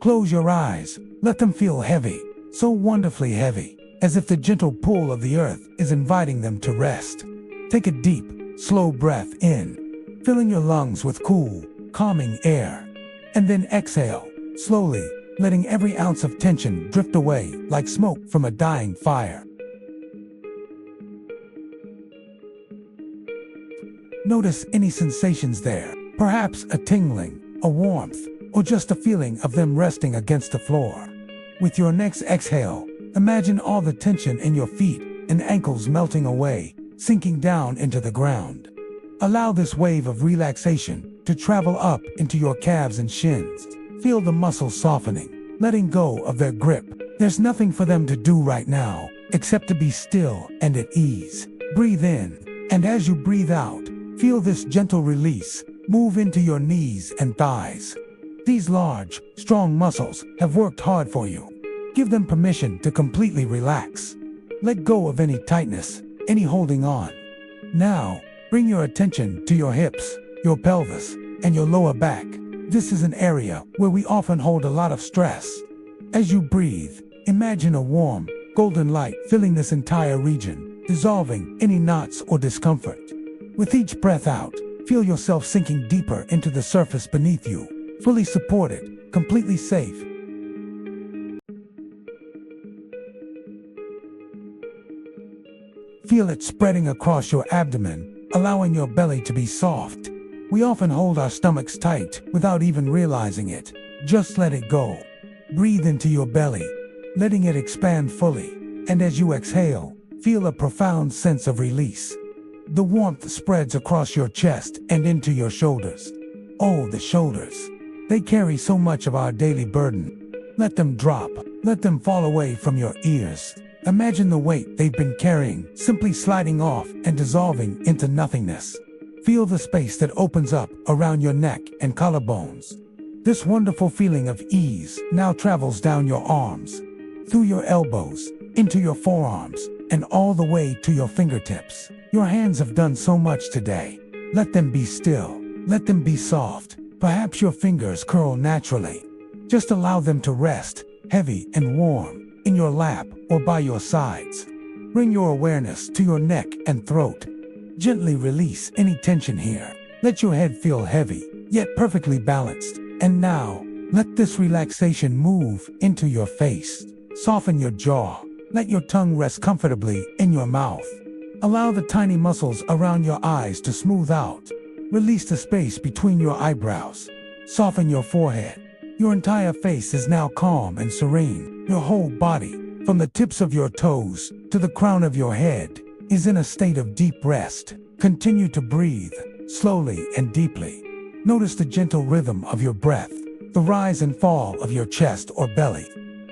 Close your eyes. Let them feel heavy, so wonderfully heavy, as if the gentle pull of the earth is inviting them to rest. Take a deep, slow breath in, filling your lungs with cool, calming air. And then exhale, slowly, letting every ounce of tension drift away like smoke from a dying fire. Notice any sensations there, perhaps a tingling, a warmth, or just a feeling of them resting against the floor. With your next exhale, imagine all the tension in your feet and ankles melting away, sinking down into the ground. Allow this wave of relaxation to travel up into your calves and shins. Feel the muscles softening, letting go of their grip. There's nothing for them to do right now, except to be still and at ease. Breathe in, and as you breathe out, feel this gentle release move into your knees and thighs. These large, strong muscles have worked hard for you. Give them permission to completely relax. Let go of any tightness, any holding on. Now, bring your attention to your hips, your pelvis, and your lower back. This is an area where we often hold a lot of stress. As you breathe, imagine a warm, golden light filling this entire region, dissolving any knots or discomfort. With each breath out, feel yourself sinking deeper into the surface beneath you, fully supported, completely safe. Feel it spreading across your abdomen, allowing your belly to be soft. We often hold our stomachs tight without even realizing it. Just let it go. Breathe into your belly, letting it expand fully. And as you exhale, feel a profound sense of release. The warmth spreads across your chest and into your shoulders. Oh, the shoulders. They carry so much of our daily burden. Let them drop. Let them fall away from your ears. Imagine the weight they've been carrying, simply sliding off and dissolving into nothingness. Feel the space that opens up around your neck and collarbones. This wonderful feeling of ease now travels down your arms, through your elbows, into your forearms, and all the way to your fingertips. Your hands have done so much today. Let them be still. Let them be soft. Perhaps your fingers curl naturally. Just allow them to rest, heavy and warm, in your lap or by your sides. Bring your awareness to your neck and throat. Gently release any tension here. Let your head feel heavy, yet perfectly balanced. And now, let this relaxation move into your face. Soften your jaw. Let your tongue rest comfortably in your mouth. Allow the tiny muscles around your eyes to smooth out. Release the space between your eyebrows. Soften your forehead. Your entire face is now calm and serene. Your whole body, from the tips of your toes to the crown of your head, is in a state of deep rest. Continue to breathe, slowly and deeply. Notice the gentle rhythm of your breath, the rise and fall of your chest or belly.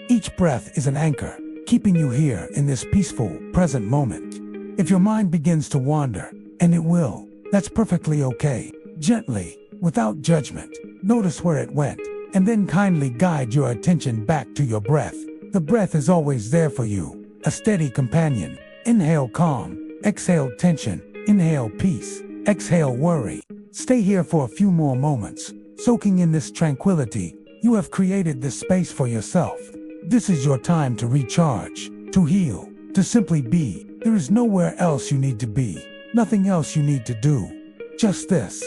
Each breath is an anchor, keeping you here in this peaceful, present moment. If your mind begins to wander, and it will, that's perfectly okay. Gently, without judgment, notice where it went, and then kindly guide your attention back to your breath. The breath is always there for you, a steady companion. Inhale calm, exhale tension, inhale peace, exhale worry. Stay here for a few more moments, soaking in this tranquility. You have created this space for yourself. This is your time to recharge, to heal, to simply be. There is nowhere else you need to be, nothing else you need to do. Just this,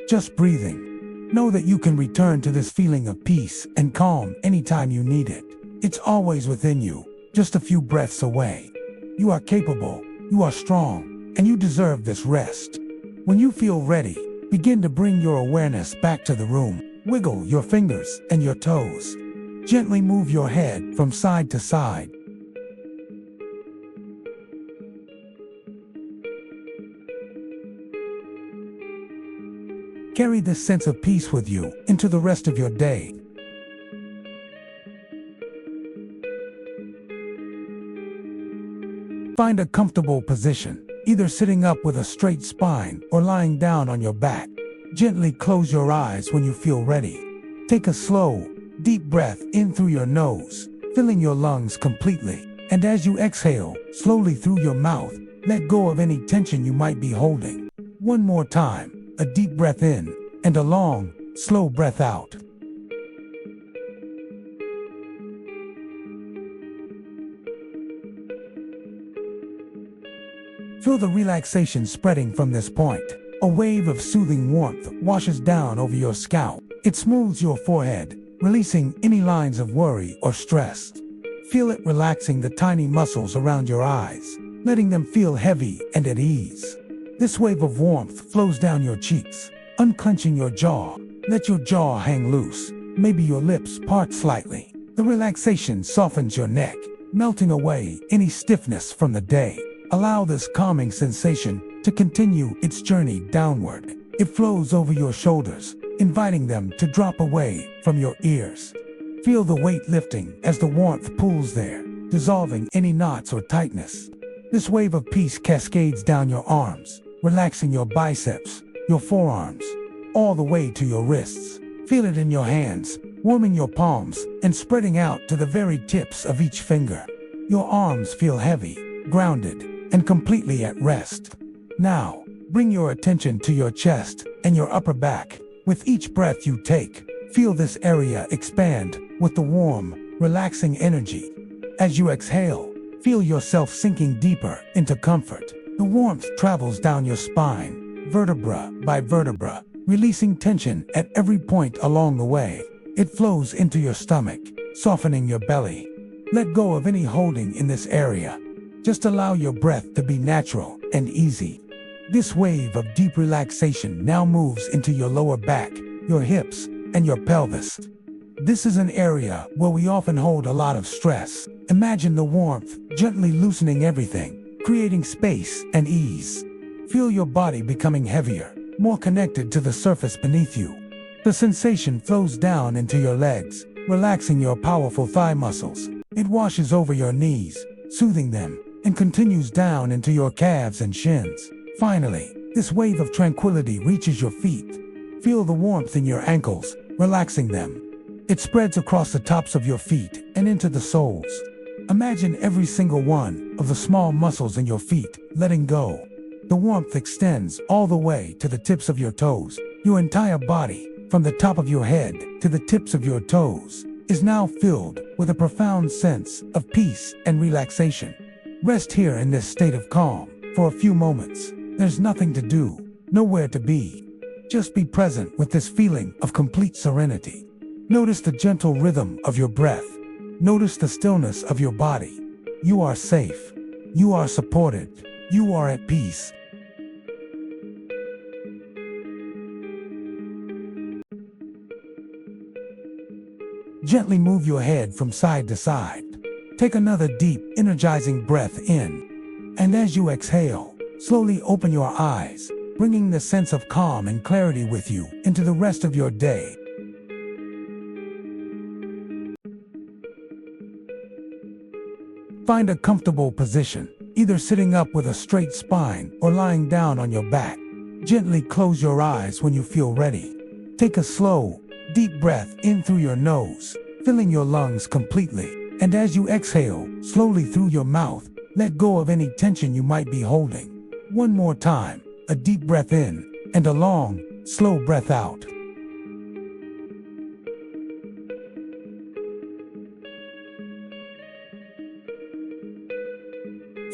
just breathing. Know that you can return to this feeling of peace and calm anytime you need it. It's always within you, just a few breaths away. You are capable, you are strong, and you deserve this rest. When you feel ready, begin to bring your awareness back to the room. Wiggle your fingers and your toes. Gently move your head from side to side. Carry this sense of peace with you into the rest of your day. Find a comfortable position, either sitting up with a straight spine or lying down on your back. Gently close your eyes when you feel ready. Take a slow, deep breath in through your nose, filling your lungs completely. And as you exhale, slowly through your mouth, let go of any tension you might be holding. One more time. A deep breath in, and a long, slow breath out. Feel the relaxation spreading from this point. A wave of soothing warmth washes down over your scalp. It smooths your forehead, releasing any lines of worry or stress. Feel it relaxing the tiny muscles around your eyes, letting them feel heavy and at ease. This wave of warmth flows down your cheeks, unclenching your jaw. Let your jaw hang loose, maybe your lips part slightly. The relaxation softens your neck, melting away any stiffness from the day. Allow this calming sensation to continue its journey downward. It flows over your shoulders, inviting them to drop away from your ears. Feel the weight lifting as the warmth pulls there, dissolving any knots or tightness. This wave of peace cascades down your arms, relaxing your biceps, your forearms, all the way to your wrists. Feel it in your hands, warming your palms and spreading out to the very tips of each finger. Your arms feel heavy, grounded, and completely at rest. Now, bring your attention to your chest and your upper back. With each breath you take, feel this area expand with the warm, relaxing energy. As you exhale, feel yourself sinking deeper into comfort. The warmth travels down your spine, vertebra by vertebra, releasing tension at every point along the way. It flows into your stomach, softening your belly. Let go of any holding in this area. Just allow your breath to be natural and easy. This wave of deep relaxation now moves into your lower back, your hips, and your pelvis. This is an area where we often hold a lot of stress. Imagine the warmth gently loosening everything, creating space and ease. Feel your body becoming heavier, more connected to the surface beneath you. The sensation flows down into your legs, relaxing your powerful thigh muscles. It washes over your knees, soothing them, and continues down into your calves and shins. Finally, this wave of tranquility reaches your feet. Feel the warmth in your ankles, relaxing them. It spreads across the tops of your feet and into the soles. Imagine every single one of the small muscles in your feet letting go. The warmth extends all the way to the tips of your toes. Your entire body, from the top of your head to the tips of your toes, is now filled with a profound sense of peace and relaxation. Rest here in this state of calm for a few moments. There's nothing to do, nowhere to be. Just be present with this feeling of complete serenity. Notice the gentle rhythm of your breath. Notice the stillness of your body. You are safe. You are supported. You are at peace. Gently move your head from side to side. Take another deep, energizing breath in. And as you exhale, slowly open your eyes, bringing the sense of calm and clarity with you into the rest of your day. Find a comfortable position, either sitting up with a straight spine or lying down on your back. Gently close your eyes when you feel ready. Take a slow, deep breath in through your nose, filling your lungs completely. And as you exhale, slowly through your mouth, let go of any tension you might be holding. One more time, a deep breath in, and a long, slow breath out.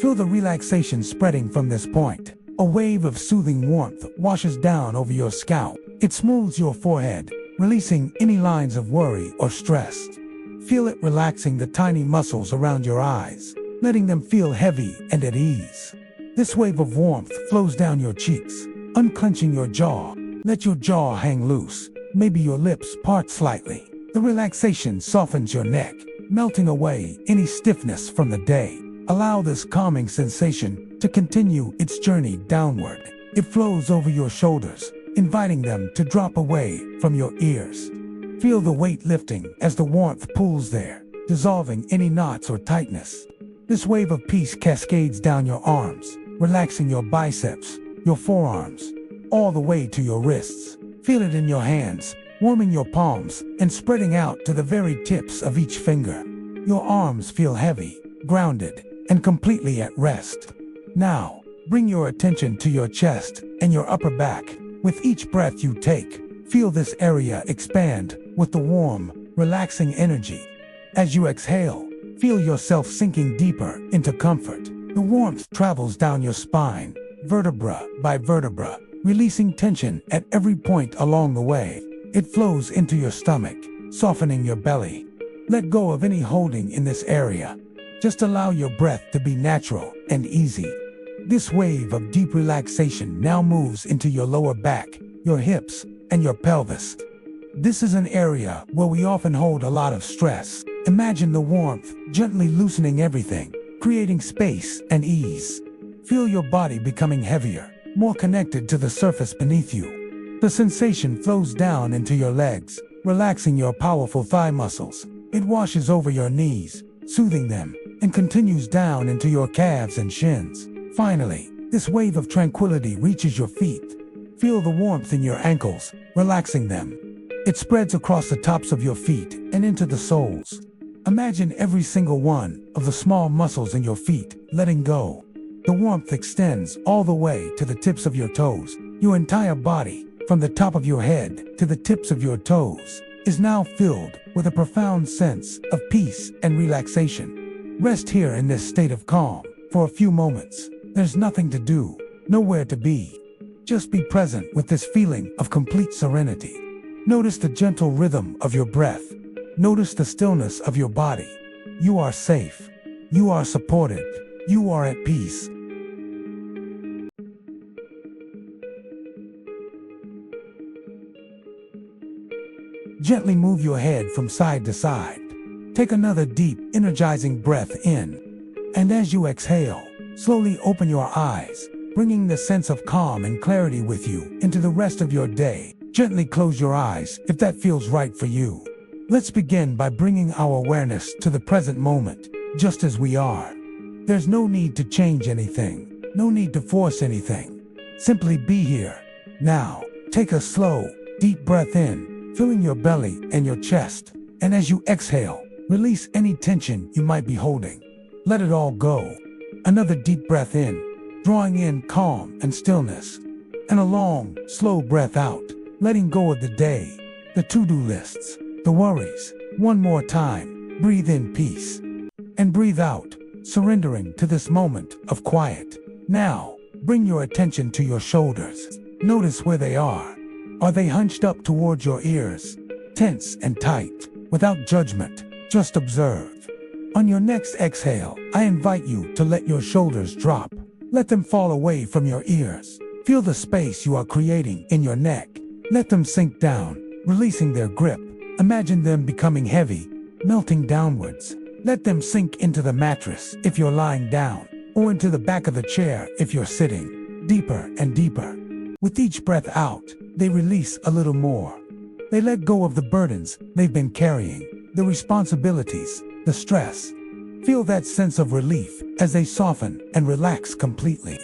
Feel the relaxation spreading from this point. A wave of soothing warmth washes down over your scalp. It smooths your forehead, releasing any lines of worry or stress. Feel it relaxing the tiny muscles around your eyes, letting them feel heavy and at ease. This wave of warmth flows down your cheeks, unclenching your jaw. Let your jaw hang loose, maybe your lips part slightly. The relaxation softens your neck, melting away any stiffness from the day. Allow this calming sensation to continue its journey downward. It flows over your shoulders, inviting them to drop away from your ears. Feel the weight lifting as the warmth pulls there, dissolving any knots or tightness. This wave of peace cascades down your arms, relaxing your biceps, your forearms, all the way to your wrists. Feel it in your hands, warming your palms and spreading out to the very tips of each finger. Your arms feel heavy, grounded, and completely at rest. Now, bring your attention to your chest and your upper back. With each breath you take, feel this area expand with the warm, relaxing energy. As you exhale, feel yourself sinking deeper into comfort. The warmth travels down your spine, vertebra by vertebra, releasing tension at every point along the way. It flows into your stomach, softening your belly. Let go of any holding in this area. Just allow your breath to be natural and easy. This wave of deep relaxation now moves into your lower back, your hips, and your pelvis. This is an area where we often hold a lot of stress. Imagine the warmth gently loosening everything, creating space and ease. Feel your body becoming heavier, more connected to the surface beneath you. The sensation flows down into your legs, relaxing your powerful thigh muscles. It washes over your knees, soothing them, and continues down into your calves and shins. Finally, this wave of tranquility reaches your feet. Feel the warmth in your ankles, relaxing them. It spreads across the tops of your feet and into the soles. Imagine every single one of the small muscles in your feet letting go. The warmth extends all the way to the tips of your toes. Your entire body, from the top of your head to the tips of your toes, is now filled with a profound sense of peace and relaxation. Rest here in this state of calm for a few moments. There's nothing to do, nowhere to be. Just be present with this feeling of complete serenity. Notice the gentle rhythm of your breath. Notice the stillness of your body. You are safe. You are supported. You are at peace. Gently move your head from side to side. Take another deep, energizing breath in. And as you exhale, slowly open your eyes, bringing the sense of calm and clarity with you into the rest of your day. Gently close your eyes if that feels right for you. Let's begin by bringing our awareness to the present moment, just as we are. There's no need to change anything, no need to force anything. Simply be here. Now, take a slow, deep breath in, filling your belly and your chest. And as you exhale, release any tension you might be holding. Let it all go. Another deep breath in, drawing in calm and stillness. And a long, slow breath out, letting go of the day, the to-do lists, the worries. One more time, breathe in peace. And breathe out, surrendering to this moment of quiet. Now, bring your attention to your shoulders. Notice where they are. Are they hunched up towards your ears? Tense and tight, without judgment, just observe. On your next exhale, I invite you to let your shoulders drop. Let them fall away from your ears. Feel the space you are creating in your neck. Let them sink down, releasing their grip. Imagine them becoming heavy, melting downwards. Let them sink into the mattress if you're lying down, or into the back of the chair if you're sitting, deeper and deeper. With each breath out, they release a little more. They let go of the burdens they've been carrying, the responsibilities, the stress. Feel that sense of relief as they soften and relax completely.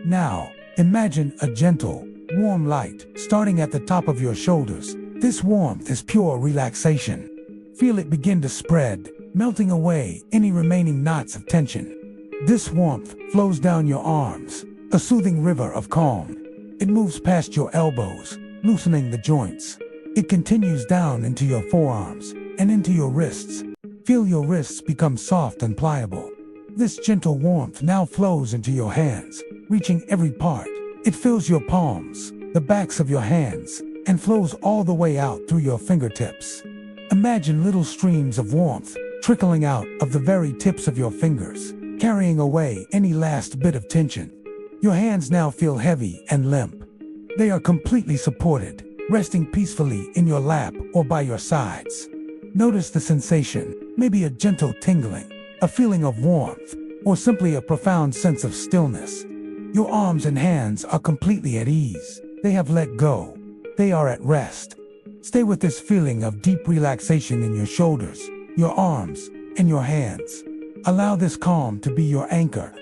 Now, imagine a gentle, warm light starting at the top of your shoulders. This warmth is pure relaxation. Feel it begin to spread, melting away any remaining knots of tension. This warmth flows down your arms, a soothing river of calm. It moves past your elbows, loosening the joints. It continues down into your forearms and into your wrists. Feel your wrists become soft and pliable. This gentle warmth now flows into your hands, reaching every part. It fills your palms, the backs of your hands, and flows all the way out through your fingertips. Imagine little streams of warmth trickling out of the very tips of your fingers, carrying away any last bit of tension. Your hands now feel heavy and limp. They are completely supported, resting peacefully in your lap or by your sides. Notice the sensation, maybe a gentle tingling, a feeling of warmth, or simply a profound sense of stillness. Your arms and hands are completely at ease. They have let go. They are at rest. Stay with this feeling of deep relaxation in your shoulders, your arms, and your hands. Allow this calm to be your anchor.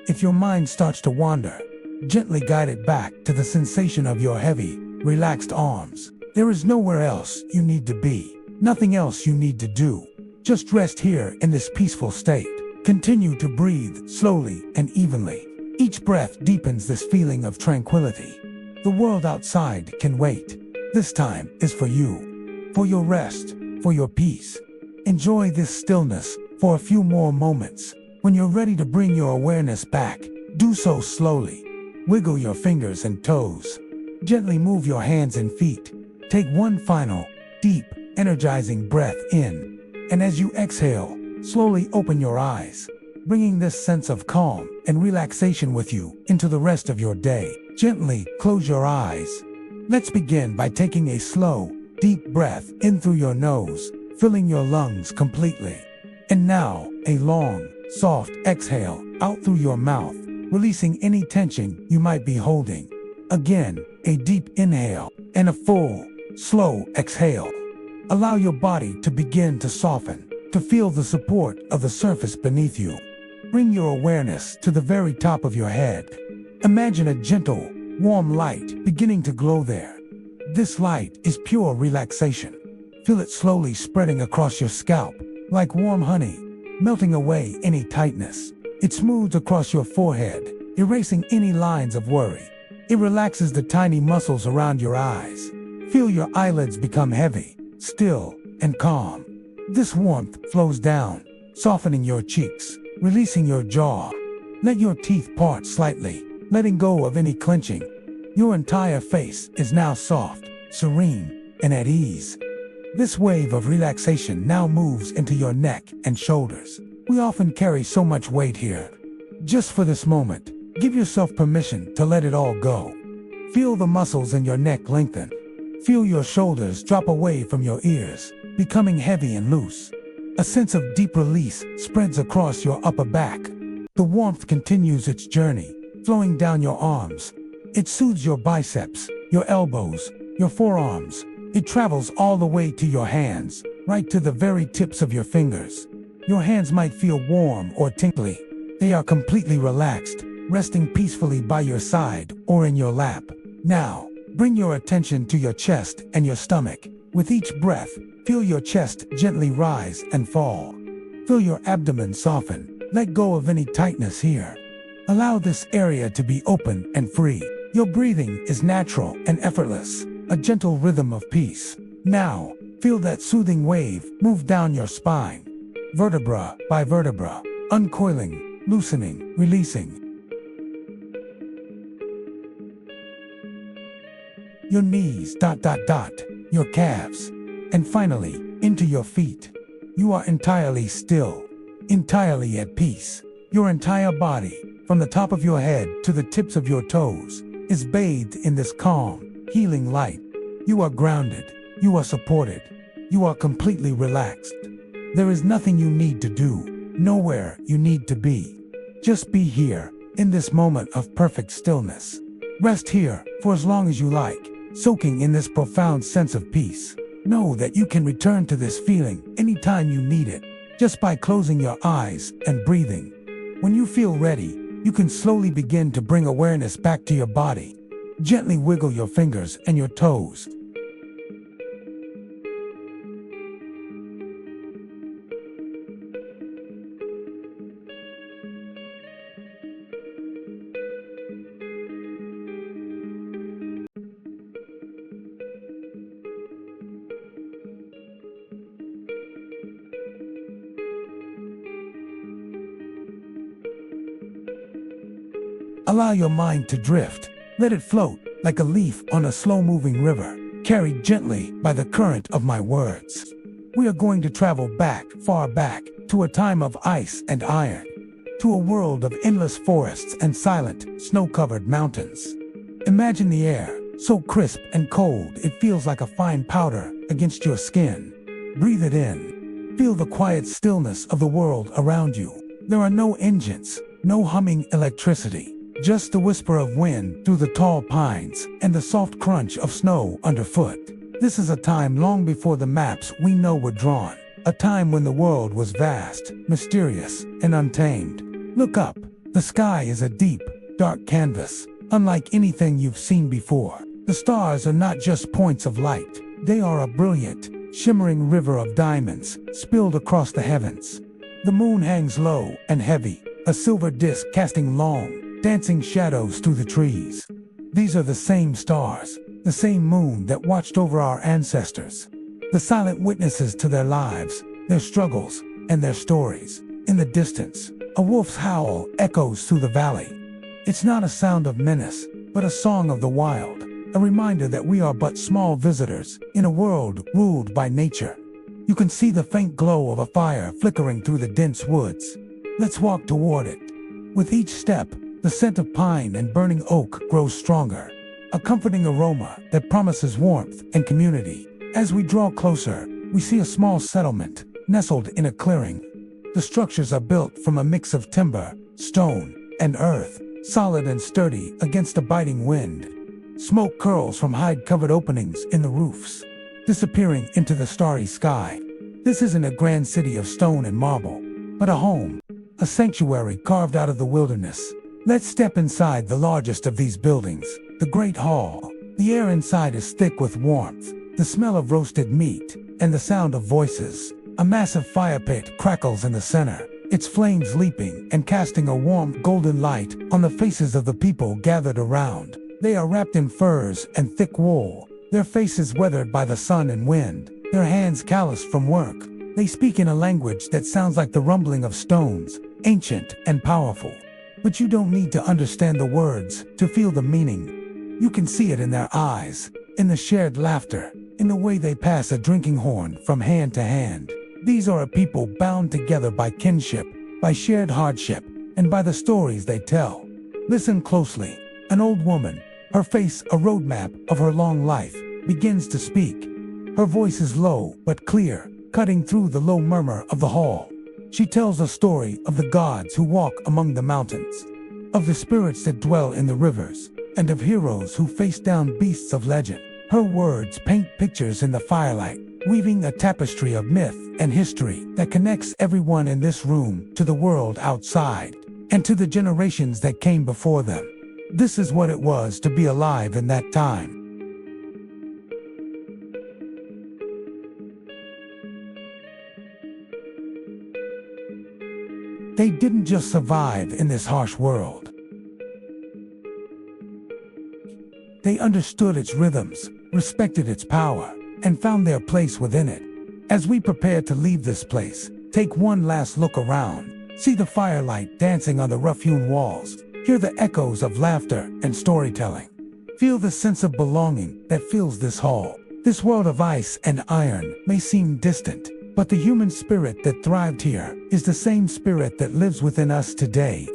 If your mind starts to wander, gently guide it back to the sensation of your heavy, relaxed arms. There is nowhere else you need to be. Nothing else you need to do. Just rest here in this peaceful state. Continue to breathe slowly and evenly. Each breath deepens this feeling of tranquility. The world outside can wait. This time is for you, for your rest, for your peace. Enjoy this stillness for a few more moments. When you're ready to bring your awareness back, do so slowly. Wiggle your fingers and toes. Gently move your hands and feet. Take one final, deep, energizing breath in. And as you exhale, slowly open your eyes, bringing this sense of calm and relaxation with you into the rest of your day. Gently close your eyes. Let's begin by taking a slow, deep breath in through your nose, filling your lungs completely. And now, a long, soft exhale out through your mouth, releasing any tension you might be holding. Again, a deep inhale and a full, slow exhale. Allow your body to begin to soften, to feel the support of the surface beneath you. Bring your awareness to the very top of your head. Imagine a gentle, warm light beginning to glow there. This light is pure relaxation. Feel it slowly spreading across your scalp, like warm honey, melting away any tightness. It smooths across your forehead, erasing any lines of worry. It relaxes the tiny muscles around your eyes. Feel your eyelids become heavy, still, and calm. This warmth flows down, softening your cheeks, releasing your jaw. Let your teeth part slightly, letting go of any clenching. Your entire face is now soft, serene, and at ease. This wave of relaxation now moves into your neck and shoulders. We often carry so much weight here. Just for this moment, give yourself permission to let it all go. Feel the muscles in your neck lengthen. Feel your shoulders drop away from your ears, becoming heavy and loose. A sense of deep release spreads across your upper back. The warmth continues its journey, flowing down your arms. It soothes your biceps, your elbows, your forearms. It travels all the way to your hands, right to the very tips of your fingers. Your hands might feel warm or tingly. They are completely relaxed, resting peacefully by your side or in your lap. Now, bring your attention to your chest and your stomach. With each breath, feel your chest gently rise and fall. Feel your abdomen soften. Let go of any tightness here. Allow this area to be open and free. Your breathing is natural and effortless, a gentle rhythm of peace. Now, feel that soothing wave move down your spine, vertebra by vertebra, uncoiling, loosening, releasing. Your knees, your calves, and finally, into your feet. You are entirely still, entirely at peace. Your entire body, from the top of your head to the tips of your toes, is bathed in this calm, healing light. You are grounded, you are supported, you are completely relaxed. There is nothing you need to do, nowhere you need to be. Just be here, in this moment of perfect stillness. Rest here for as long as you like, soaking in this profound sense of peace. Know that you can return to this feeling anytime you need it, just by closing your eyes and breathing. When you feel ready, you can slowly begin to bring awareness back to your body. Gently wiggle your fingers and your toes. Allow your mind to drift. Let it float like a leaf on a slow-moving river, carried gently by the current of my words. We are going to travel back, far back, to a time of ice and iron, to a world of endless forests and silent, snow-covered mountains. Imagine the air, so crisp and cold it feels like a fine powder against your skin. Breathe it in. Feel the quiet stillness of the world around you. There are no engines, no humming electricity. Just the whisper of wind through the tall pines and the soft crunch of snow underfoot. This is a time long before the maps we know were drawn. A time when the world was vast, mysterious, and untamed. Look up. The sky is a deep, dark canvas, unlike anything you've seen before. The stars are not just points of light. They are a brilliant, shimmering river of diamonds spilled across the heavens. The moon hangs low and heavy, a silver disk casting long, dancing shadows through the trees. These are the same stars, the same moon that watched over our ancestors, the silent witnesses to their lives, their struggles, and their stories. In the distance, A wolf's howl echoes through the valley. It's not a sound of menace, but a song of the wild, a reminder that we are but small visitors in a world ruled by nature. You can see the faint glow of a fire flickering through the dense woods. Let's walk toward it. With each step, the scent of pine and burning oak grows stronger, a comforting aroma that promises warmth and community. As we draw closer, we see a small settlement nestled in a clearing. The structures are built from a mix of timber, stone, and earth, solid and sturdy against a biting wind. Smoke curls from hide-covered openings in the roofs, disappearing into the starry sky. This isn't a grand city of stone and marble, but a home, a sanctuary carved out of the wilderness. Let's step inside the largest of these buildings, the Great Hall. The air inside is thick with warmth, the smell of roasted meat, and the sound of voices. A massive fire pit crackles in the center, its flames leaping and casting a warm golden light on the faces of the people gathered around. They are wrapped in furs and thick wool, their faces weathered by the sun and wind, their hands calloused from work. They speak in a language that sounds like the rumbling of stones, ancient and powerful. But you don't need to understand the words to feel the meaning. You can see it in their eyes, in the shared laughter, in the way they pass a drinking horn from hand to hand. These are a people bound together by kinship, by shared hardship, and by the stories they tell. Listen closely. An old woman, her face a roadmap of her long life, begins to speak. Her voice is low but clear, cutting through the low murmur of the hall. She tells a story of the gods who walk among the mountains, of the spirits that dwell in the rivers, and of heroes who face down beasts of legend. Her words paint pictures in the firelight, weaving a tapestry of myth and history that connects everyone in this room to the world outside, and to the generations that came before them. This is what it was to be alive in that time. They didn't just survive in this harsh world. They understood its rhythms, respected its power, and found their place within it. As we prepare to leave this place, take one last look around. See the firelight dancing on the rough-hewn walls. Hear the echoes of laughter and storytelling. Feel the sense of belonging that fills this hall. This world of ice and iron may seem distant, but the human spirit that thrived here is the same spirit that lives within us today.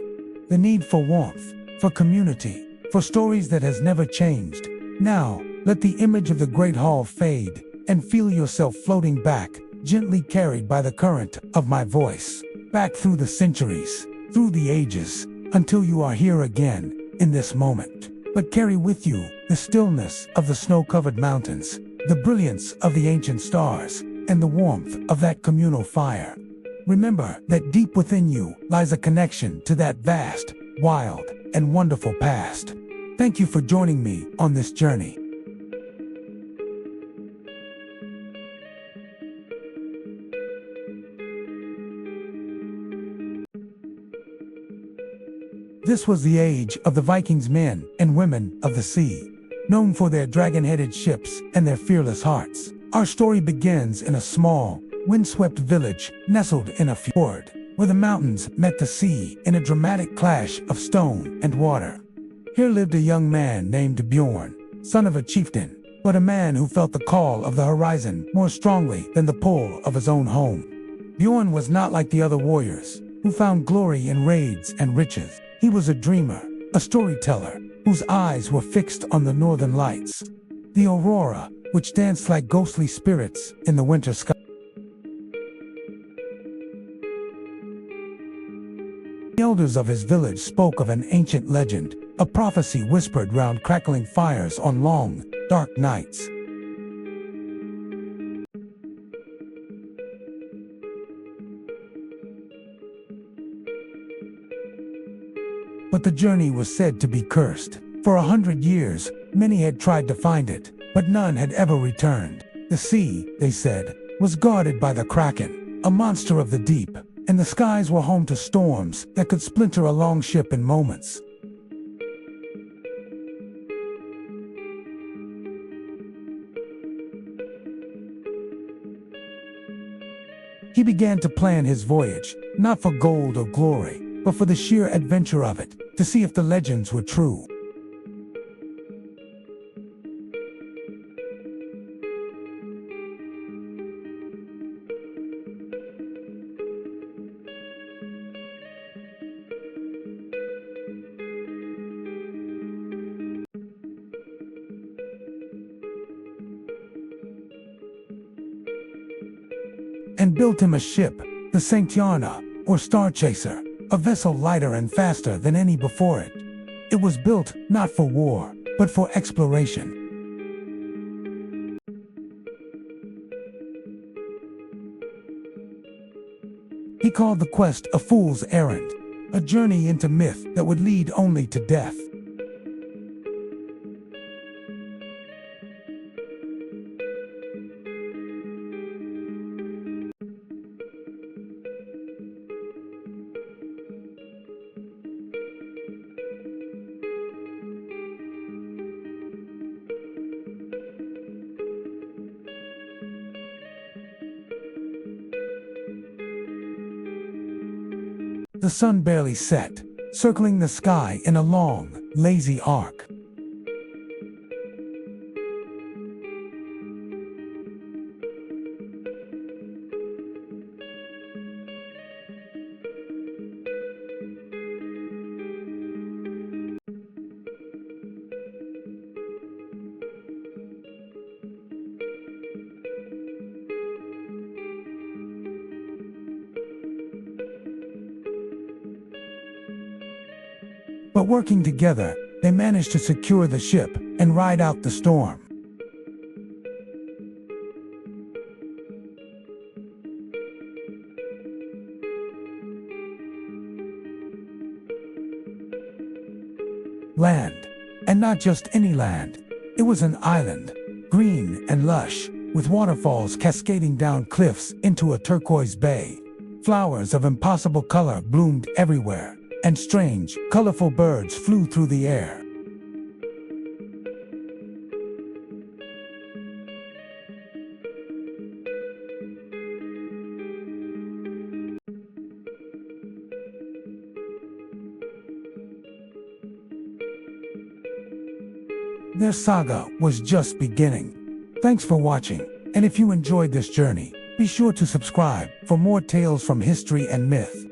The need for warmth, for community, for stories that has never changed. Now, let the image of the Great Hall fade, and feel yourself floating back, gently carried by the current of my voice, back through the centuries, through the ages, until you are here again, in this moment. But carry with you the stillness of the snow-covered mountains, the brilliance of the ancient stars, and the warmth of that communal fire. Remember that deep within you lies a connection to that vast, wild, and wonderful past. Thank you for joining me on this journey. This was the age of the Vikings, men and women of the sea, known for their dragon-headed ships and their fearless hearts. Our story begins in a small, windswept village nestled in a fjord, where the mountains met the sea in a dramatic clash of stone and water. Here lived a young man named Bjorn, son of a chieftain, but a man who felt the call of the horizon more strongly than the pull of his own home. Bjorn was not like the other warriors, who found glory in raids and riches. He was a dreamer, a storyteller, whose eyes were fixed on the northern lights, the aurora, which danced like ghostly spirits in the winter sky. The elders of his village spoke of an ancient legend, a prophecy whispered round crackling fires on long, dark nights. But the journey was said to be cursed. For 100 years, many had tried to find it, but none had ever returned. The sea, they said, was guarded by the Kraken, a monster of the deep, and the skies were home to storms that could splinter a longship in moments. He began to plan his voyage, not for gold or glory, but for the sheer adventure of it, to see if the legends were true. And built him a ship, the Sigtuna, or Star Chaser, a vessel lighter and faster than any before it. It was built not for war, but for exploration. He called the quest a fool's errand, a journey into myth that would lead only to death. The sun barely set, circling the sky in a long, lazy arc. But working together, they managed to secure the ship and ride out the storm. Land. And not just any land. It was an island, green and lush, with waterfalls cascading down cliffs into a turquoise bay. Flowers of impossible color bloomed everywhere, and strange, colorful birds flew through the air. Their saga was just beginning. Thanks for watching, and if you enjoyed this journey, be sure to subscribe for more tales from history and myth.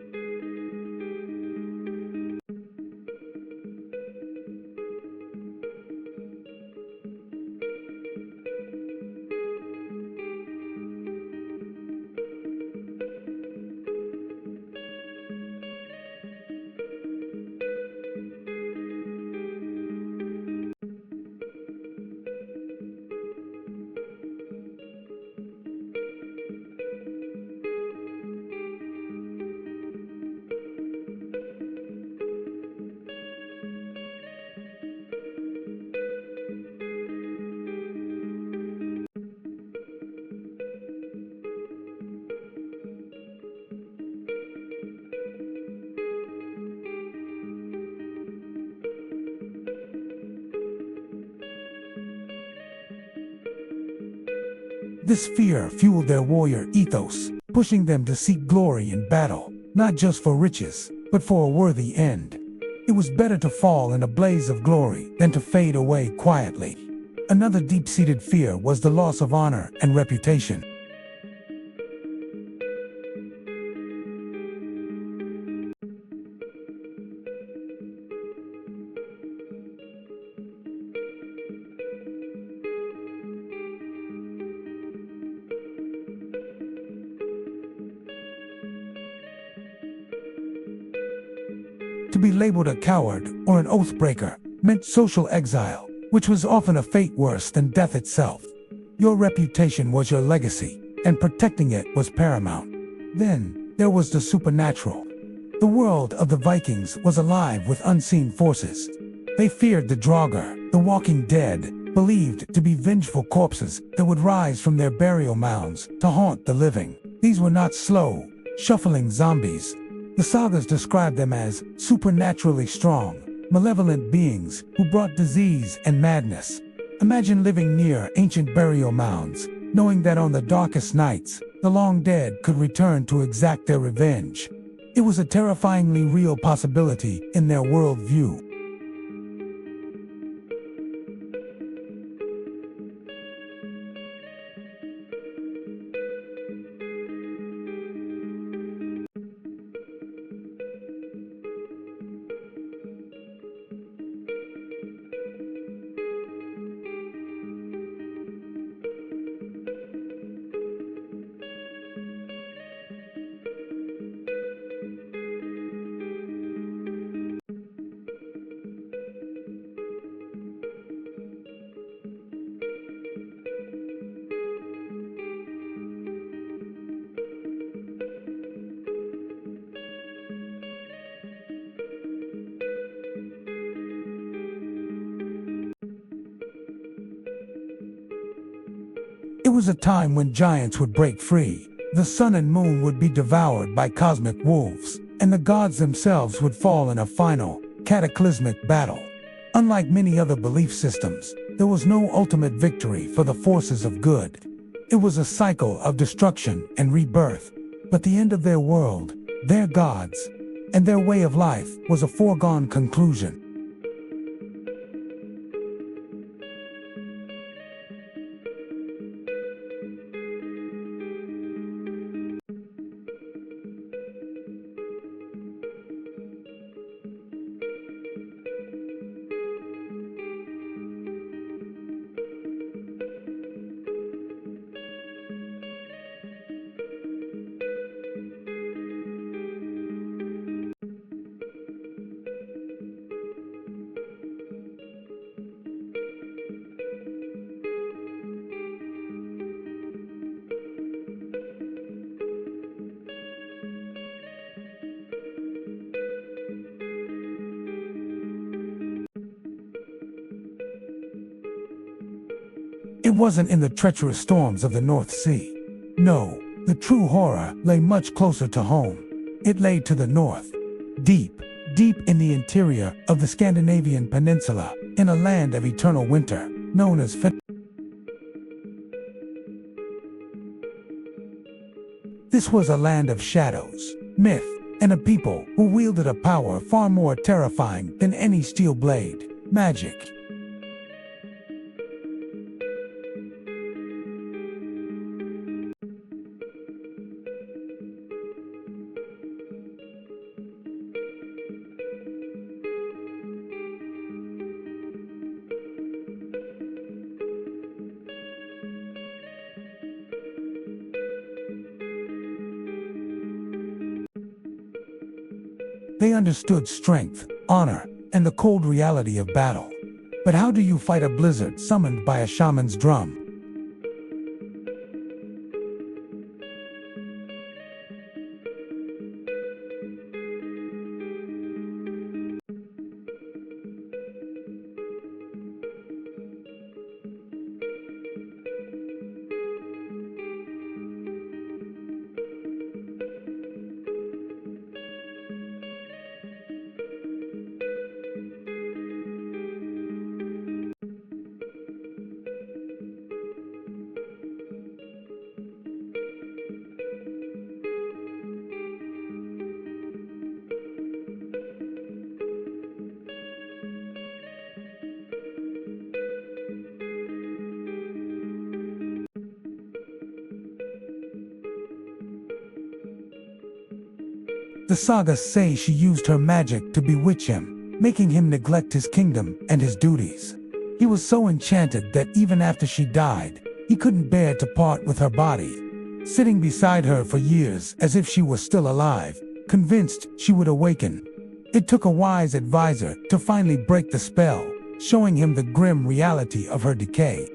This fear fueled their warrior ethos, pushing them to seek glory in battle, not just for riches, but for a worthy end. It was better to fall in a blaze of glory than to fade away quietly. Another deep-seated fear was the loss of honor and reputation. To be labeled a coward or an oath-breaker meant social exile, which was often a fate worse than death itself. Your reputation was your legacy, and protecting it was paramount. Then, there was the supernatural. The world of the Vikings was alive with unseen forces. They feared the Draugr, the walking dead, believed to be vengeful corpses that would rise from their burial mounds to haunt the living. These were not slow, shuffling zombies. The sagas describe them as supernaturally strong, malevolent beings who brought disease and madness. Imagine living near ancient burial mounds, knowing that on the darkest nights, the long dead could return to exact their revenge. It was a terrifyingly real possibility in their worldview. It was a time when giants would break free, the sun and moon would be devoured by cosmic wolves, and the gods themselves would fall in a final, cataclysmic battle. Unlike many other belief systems, there was no ultimate victory for the forces of good. It was a cycle of destruction and rebirth, but the end of their world, their gods, and their way of life was a foregone conclusion. It wasn't in the treacherous storms of the North Sea. No, the true horror lay much closer to home. It lay to the north, deep, deep in the interior of the Scandinavian peninsula, in a land of eternal winter, known as Finland. This was a land of shadows, myth, and a people who wielded a power far more terrifying than any steel blade: magic. They understood strength, honor, and the cold reality of battle. But how do you fight a blizzard summoned by a shaman's drum? The sagas say she used her magic to bewitch him, making him neglect his kingdom and his duties. He was so enchanted that even after she died, he couldn't bear to part with her body, sitting beside her for years as if she was still alive, convinced she would awaken. It took a wise advisor to finally break the spell, showing him the grim reality of her decay.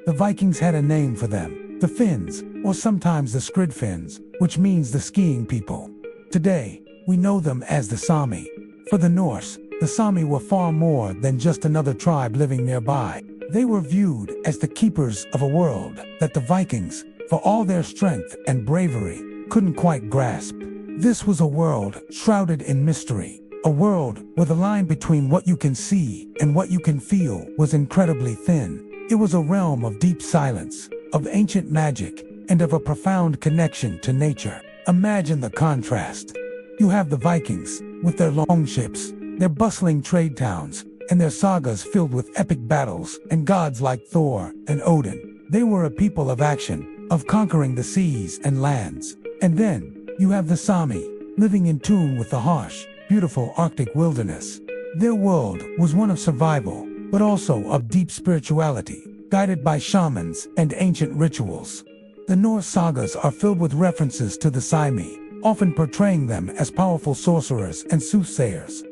The Vikings had a name for them, the Finns, or sometimes the Skridfinns, which means the skiing people. Today, we know them as the Sami. For the Norse, the Sami were far more than just another tribe living nearby. They were viewed as the keepers of a world that the Vikings, for all their strength and bravery, couldn't quite grasp. This was a world shrouded in mystery, a world where the line between what you can see and what you can feel was incredibly thin. It was a realm of deep silence, of ancient magic, and of a profound connection to nature. Imagine the contrast. You have the Vikings, with their longships, their bustling trade towns, and their sagas filled with epic battles and gods like Thor and Odin. They were a people of action, of conquering the seas and lands. And then, you have the Sami, living in tune with the harsh, beautiful Arctic wilderness. Their world was one of survival, but also of deep spirituality, guided by shamans and ancient rituals. The Norse sagas are filled with references to the Sami, often portraying them as powerful sorcerers and soothsayers.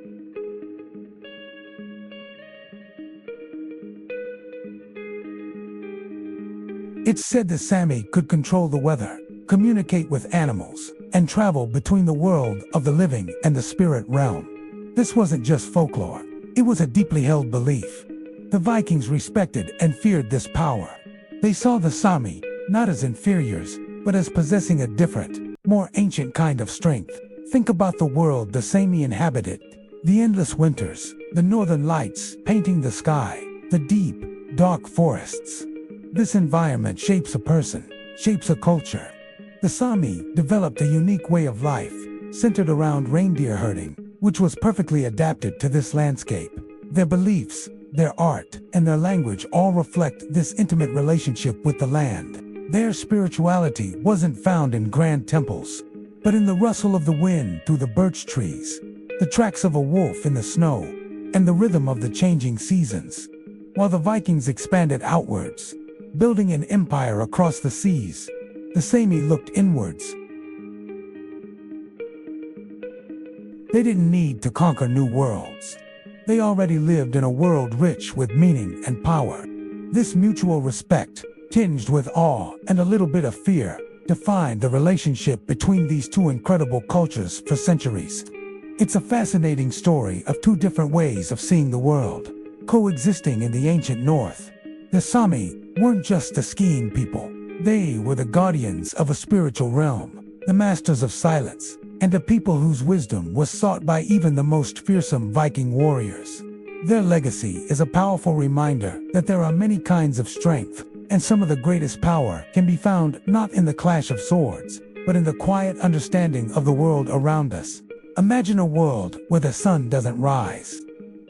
It's said the Sami could control the weather, communicate with animals, and travel between the world of the living and the spirit realm. This wasn't just folklore, it was a deeply held belief. The Vikings respected and feared this power. They saw the Sami not as inferiors, but as possessing a different, more ancient kind of strength. Think about the world the Sami inhabited. The endless winters, the northern lights painting the sky, the deep, dark forests. This environment shapes a person, shapes a culture. The Sami developed a unique way of life, centered around reindeer herding, which was perfectly adapted to this landscape. Their beliefs, their art, and their language all reflect this intimate relationship with the land. Their spirituality wasn't found in grand temples, but in the rustle of the wind through the birch trees, the tracks of a wolf in the snow, and the rhythm of the changing seasons. While the Vikings expanded outwards, building an empire across the seas, the Sami looked inwards. They didn't need to conquer new worlds. They already lived in a world rich with meaning and power. This mutual respect, tinged with awe and a little bit of fear, defined the relationship between these two incredible cultures for centuries. It's a fascinating story of two different ways of seeing the world, coexisting in the ancient North. The Sami weren't just a skiing people. They were the guardians of a spiritual realm, the masters of silence, and a people whose wisdom was sought by even the most fearsome Viking warriors. Their legacy is a powerful reminder that there are many kinds of strength, and some of the greatest power can be found not in the clash of swords, but in the quiet understanding of the world around us. Imagine a world where the sun doesn't rise.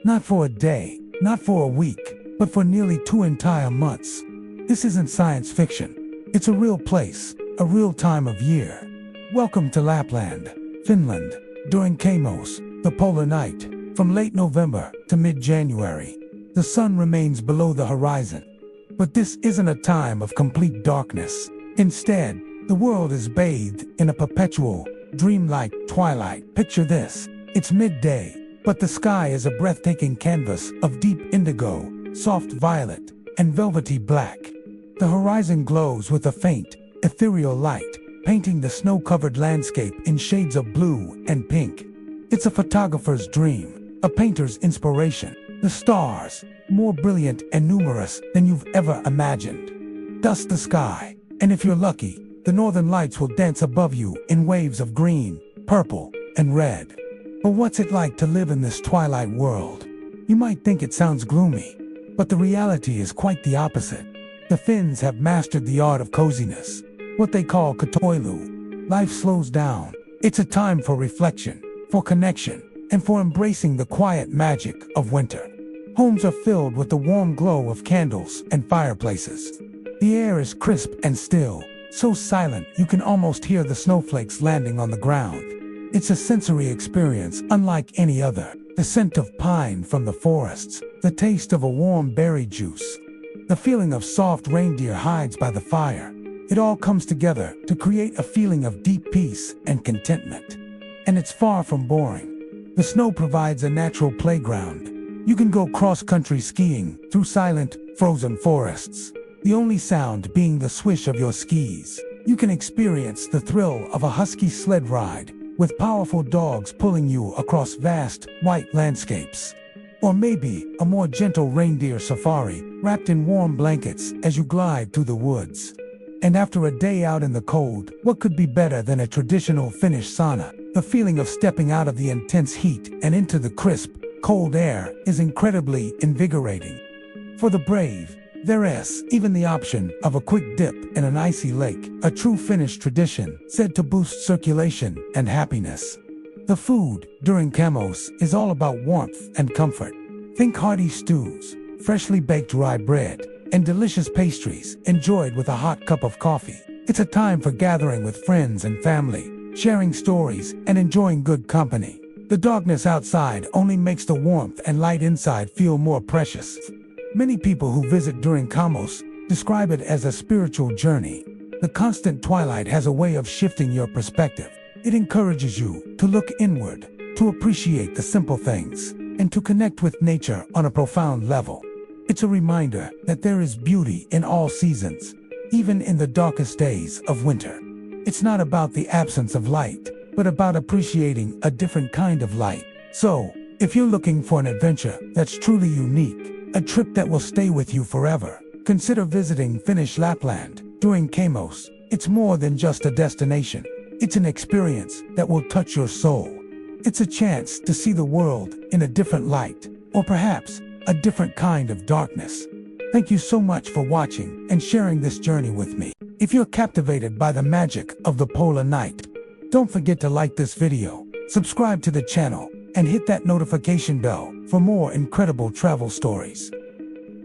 Not for a day, not for a week, but for nearly 2 entire months. This isn't science fiction. It's a real place, a real time of year. Welcome to Lapland, Finland, during Kamos, the polar night. From late November to mid-January, the sun remains below the horizon. But this isn't a time of complete darkness. Instead, the world is bathed in a perpetual, dreamlike twilight. Picture this. It's midday, but the sky is a breathtaking canvas of deep indigo, soft violet, and velvety black. The horizon glows with a faint, ethereal light, painting the snow-covered landscape in shades of blue and pink. It's a photographer's dream, a painter's inspiration. The stars, more brilliant and numerous than you've ever imagined, dust the sky, and if you're lucky, the northern lights will dance above you in waves of green, purple, and red. But what's it like to live in this twilight world? You might think it sounds gloomy, but the reality is quite the opposite. The Finns have mastered the art of coziness, what they call katoilu. Life slows down. It's a time for reflection, for connection, and for embracing the quiet magic of winter. Homes are filled with the warm glow of candles and fireplaces. The air is crisp and still, so silent you can almost hear the snowflakes landing on the ground. It's a sensory experience unlike any other. The scent of pine from the forests, the taste of a warm berry juice, the feeling of soft reindeer hides by the fire. It all comes together to create a feeling of deep peace and contentment. And it's far from boring. The snow provides a natural playground. You can go cross-country skiing through silent, frozen forests. the only sound being the swish of your skis. You can experience the thrill of a husky sled ride, with powerful dogs pulling you across vast, white landscapes. Or maybe a more gentle reindeer safari, wrapped in warm blankets as you glide through the woods. And after a day out in the cold, what could be better than a traditional Finnish sauna? The feeling of stepping out of the intense heat and into the crisp, cold air is incredibly invigorating. For the brave, there is even the option of a quick dip in an icy lake, a true Finnish tradition said to boost circulation and happiness. The food during Kamos is all about warmth and comfort. Think hearty stews, freshly baked rye bread, and delicious pastries enjoyed with a hot cup of coffee. It's a time for gathering with friends and family, sharing stories and enjoying good company. The darkness outside only makes the warmth and light inside feel more precious. Many people who visit during Kamos describe it as a spiritual journey. The constant twilight has a way of shifting your perspective. It encourages you to look inward, to appreciate the simple things, and to connect with nature on a profound level. It's a reminder that there is beauty in all seasons, even in the darkest days of winter. It's not about the absence of light, but about appreciating a different kind of light. So, if you're looking for an adventure that's truly unique, a trip that will stay with you forever, consider visiting Finnish Lapland during Kamos. It's more than just a destination. It's an experience that will touch your soul. It's a chance to see the world in a different light, or perhaps a different kind of darkness. Thank you so much for watching and sharing this journey with me. If you're captivated by the magic of the polar night, don't forget to like this video, subscribe to the channel, and hit that notification bell for more incredible travel stories.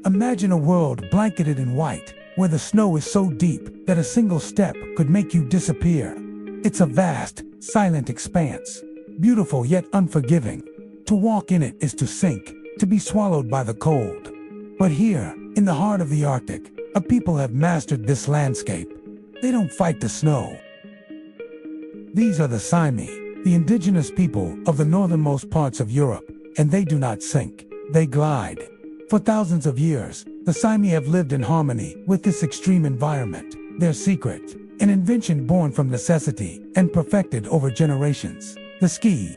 Imagine a world blanketed in white, where the snow is so deep that a single step could make you disappear. It's a vast, silent expanse, beautiful yet unforgiving. To walk in it is to sink, to be swallowed by the cold. But here, in the heart of the Arctic, a people have mastered this landscape. They don't fight the snow. These are the Sami, the indigenous people of the northernmost parts of Europe, and they do not sink, they glide. For thousands of years, the Sami have lived in harmony with this extreme environment. Their secret, an invention born from necessity and perfected over generations, the ski.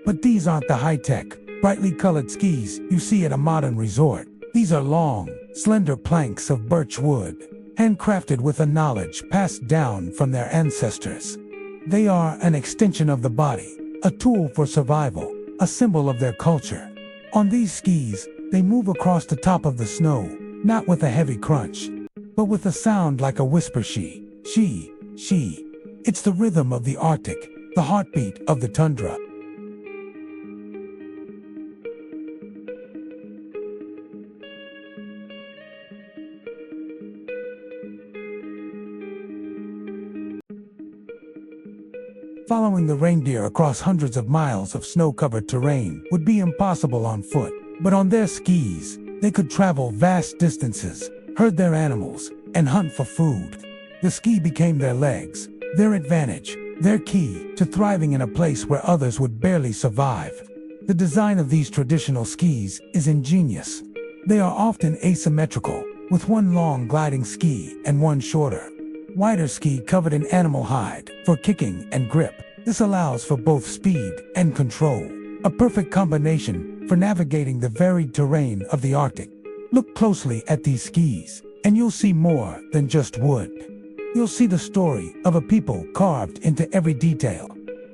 But these aren't the high-tech, brightly colored skis you see at a modern resort. These are long, slender planks of birch wood, handcrafted with a knowledge passed down from their ancestors. They are an extension of the body, a tool for survival, a symbol of their culture. On these skis, they move across the top of the snow, not with a heavy crunch, but with a sound like a whisper. She. It's the rhythm of the Arctic, the heartbeat of the tundra. Following the reindeer across hundreds of miles of snow-covered terrain would be impossible on foot, but on their skis, they could travel vast distances, herd their animals, and hunt for food. The ski became their legs, their advantage, their key to thriving in a place where others would barely survive. The design of these traditional skis is ingenious. They are often asymmetrical, with one long gliding ski and one shorter, wider ski covered in animal hide for kicking and grip. This allows for both speed and control, a perfect combination for navigating the varied terrain of the Arctic. Look closely at these skis, and you'll see more than just wood. You'll see the story of a people carved into every detail.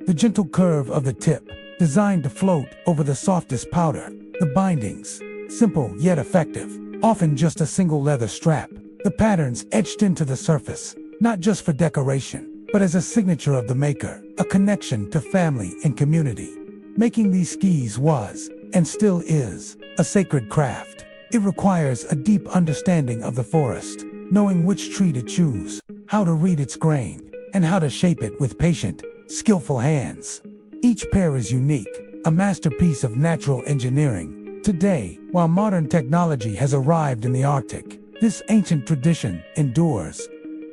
The gentle curve of the tip, designed to float over the softest powder. The bindings, simple yet effective, often just a single leather strap. The patterns etched into the surface, not just for decoration, but as a signature of the maker, a connection to family and community. Making these skis was, and still is, a sacred craft. It requires a deep understanding of the forest, knowing which tree to choose, how to read its grain, and how to shape it with patient, skillful hands. Each pair is unique, a masterpiece of natural engineering. Today, while modern technology has arrived in the Arctic, this ancient tradition endures.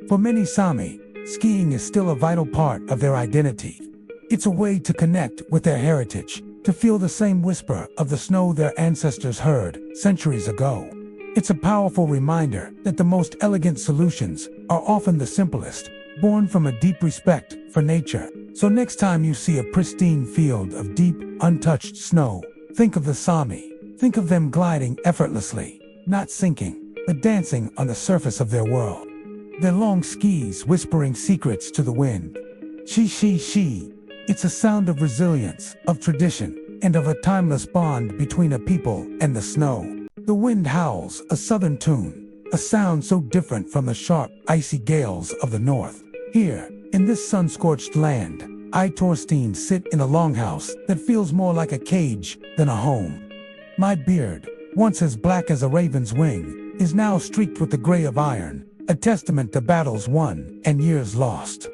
For many Sami, skiing is still a vital part of their identity. It's a way to connect with their heritage, to feel the same whisper of the snow their ancestors heard centuries ago. It's a powerful reminder that the most elegant solutions are often the simplest, born from a deep respect for nature. So next time you see a pristine field of deep, untouched snow, think of the Sami. Think of them gliding effortlessly, not sinking, but dancing on the surface of their world. Their long skis whispering secrets to the wind. She. It's a sound of resilience, of tradition, and of a timeless bond between a people and the snow. The wind howls, a southern tune, a sound so different from the sharp, icy gales of the north. Here, in this sun-scorched land, I, Thorstein, sit in a longhouse that feels more like a cage than a home. My beard, once as black as a raven's wing, is now streaked with the gray of iron, a testament to battles won and years lost.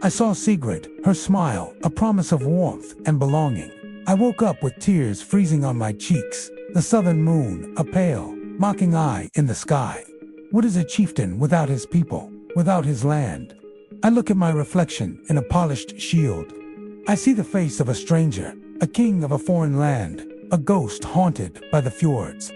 I saw Sigrid, her smile, a promise of warmth and belonging. I woke up with tears freezing on my cheeks, the southern moon, a pale, mocking eye in the sky. What is a chieftain without his people, without his land? I look at my reflection in a polished shield. I see the face of a stranger, a king of a foreign land, a ghost haunted by the fjords.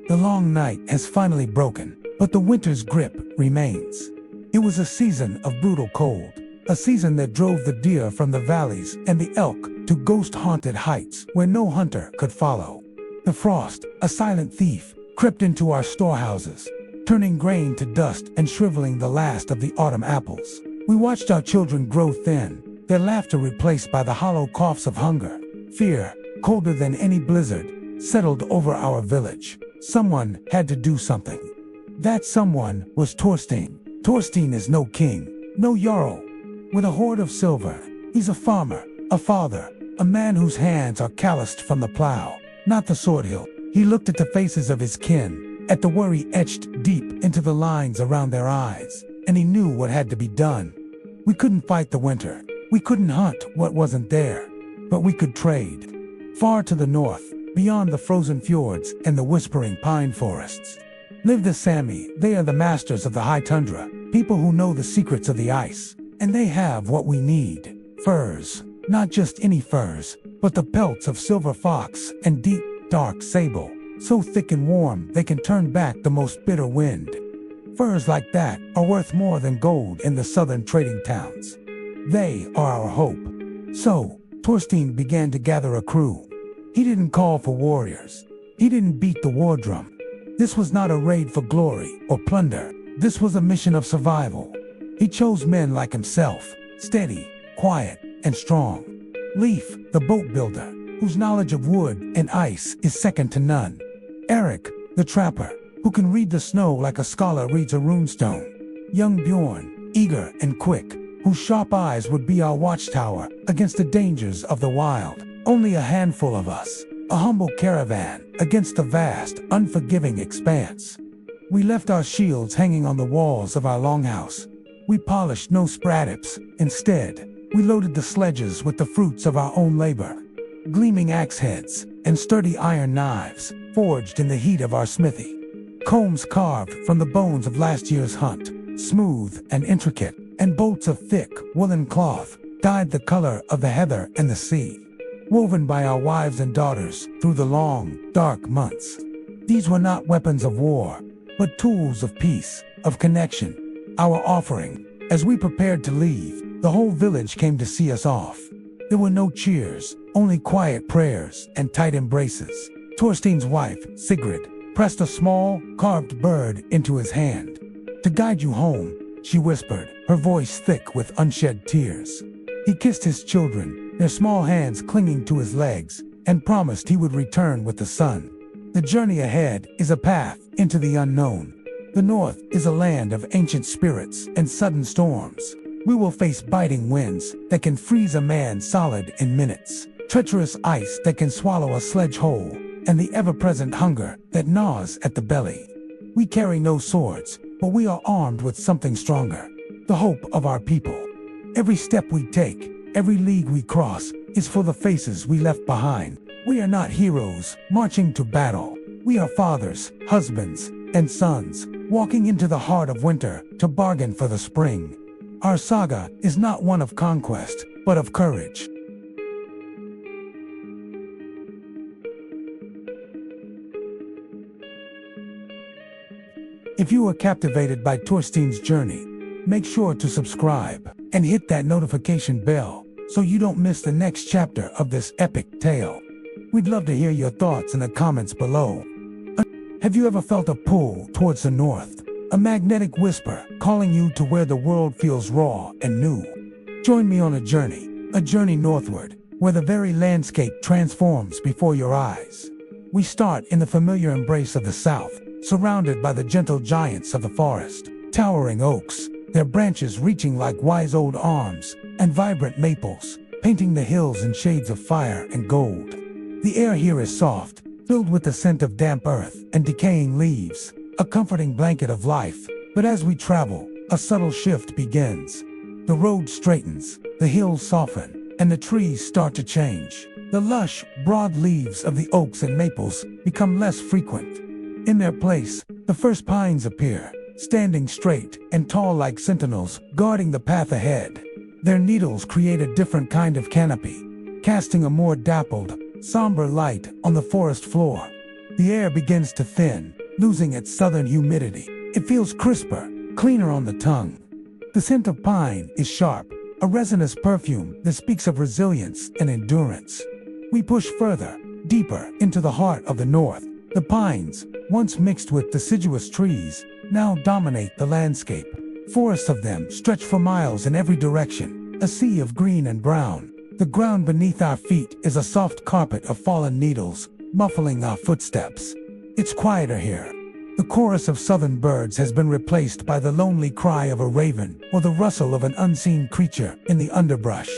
The long night has finally broken, but the winter's grip remains. It was a season of brutal cold, a season that drove the deer from the valleys and the elk to ghost-haunted heights where no hunter could follow. The frost, a silent thief, crept into our storehouses, turning grain to dust and shriveling the last of the autumn apples. We watched our children grow thin, their laughter replaced by the hollow coughs of hunger. Fear, colder than any blizzard, settled over our village. Someone had to do something. That someone was Thorstein. Thorstein is no king, no jarl. With a hoard of silver, he's a farmer, a father, a man whose hands are calloused from the plow. not the sword hilt. He looked at the faces of his kin, at the worry etched deep into the lines around their eyes, and he knew what had to be done. We couldn't fight the winter. We couldn't hunt what wasn't there. But we could trade. Far to the north, beyond the frozen fjords and the whispering pine forests, live the Sami. They are the masters of the high tundra, people who know the secrets of the ice. And they have what we need. Furs. Not just any furs, but the pelts of silver fox and deep, dark sable, so thick and warm they can turn back the most bitter wind. Furs like that are worth more than gold in the southern trading towns. They are our hope. So, Thorstein began to gather a crew. He didn't call for warriors. He didn't beat the war drum. This was not a raid for glory or plunder. This was a mission of survival. He chose men like himself, steady, quiet, and strong. Leif, the boat builder, whose knowledge of wood and ice is second to none. Eric, the trapper, who can read the snow like a scholar reads a runestone. Young Bjorn, eager and quick, whose sharp eyes would be our watchtower against the dangers of the wild. Only a handful of us, a humble caravan against the vast, unforgiving expanse. We left our shields hanging on the walls of our longhouse. We polished no spratips. Instead, we loaded the sledges with the fruits of our own labor. Gleaming axe heads and sturdy iron knives, forged in the heat of our smithy. Combs carved from the bones of last year's hunt, smooth and intricate, and bolts of thick, woolen cloth, dyed the color of the heather and the sea. Woven by our wives and daughters through the long, dark months. These were not weapons of war, but tools of peace, of connection. Our offering. As we prepared to leave, the whole village came to see us off. There were no cheers, only quiet prayers and tight embraces. Thorstein's wife, Sigrid, pressed a small, carved bird into his hand. To guide you home, she whispered, her voice thick with unshed tears. He kissed his children, their small hands clinging to his legs, and promised he would return with the sun. The journey ahead is a path into the unknown. The north is a land of ancient spirits and sudden storms. We will face biting winds that can freeze a man solid in minutes, treacherous ice that can swallow a sledge whole, and the ever-present hunger that gnaws at the belly. We carry no swords, but we are armed with something stronger, the hope of our people. Every step we take, every league we cross, is for the faces we left behind. We are not heroes marching to battle. We are fathers, husbands, and sons, walking into the heart of winter to bargain for the spring. Our saga is not one of conquest, but of courage. If you were captivated by Thorstein's journey, make sure to subscribe and hit that notification bell so you don't miss the next chapter of this epic tale. We'd love to hear your thoughts in the comments below. Have you ever felt a pull towards the north? A magnetic whisper calling you to where the world feels raw and new? Join me on a journey northward, where the very landscape transforms before your eyes. We start in the familiar embrace of the south, surrounded by the gentle giants of the forest, towering oaks, their branches reaching like wise old arms, and vibrant maples, painting the hills in shades of fire and gold. The air here is soft, filled with the scent of damp earth and decaying leaves, a comforting blanket of life. But as we travel, a subtle shift begins. The road straightens, the hills soften, and the trees start to change. The lush, broad leaves of the oaks and maples become less frequent. In their place, the first pines appear, standing straight and tall like sentinels, guarding the path ahead. Their needles create a different kind of canopy, casting a more dappled, somber light on the forest floor. The air begins to thin, losing its southern humidity. It feels crisper, cleaner on the tongue. The scent of pine is sharp, a resinous perfume that speaks of resilience and endurance. We push further, deeper into the heart of the north. The pines, once mixed with deciduous trees, now dominate the landscape. Forests of them stretch for miles in every direction, a sea of green and brown. The ground beneath our feet is a soft carpet of fallen needles, muffling our footsteps. It's quieter here. The chorus of southern birds has been replaced by the lonely cry of a raven or the rustle of an unseen creature in the underbrush.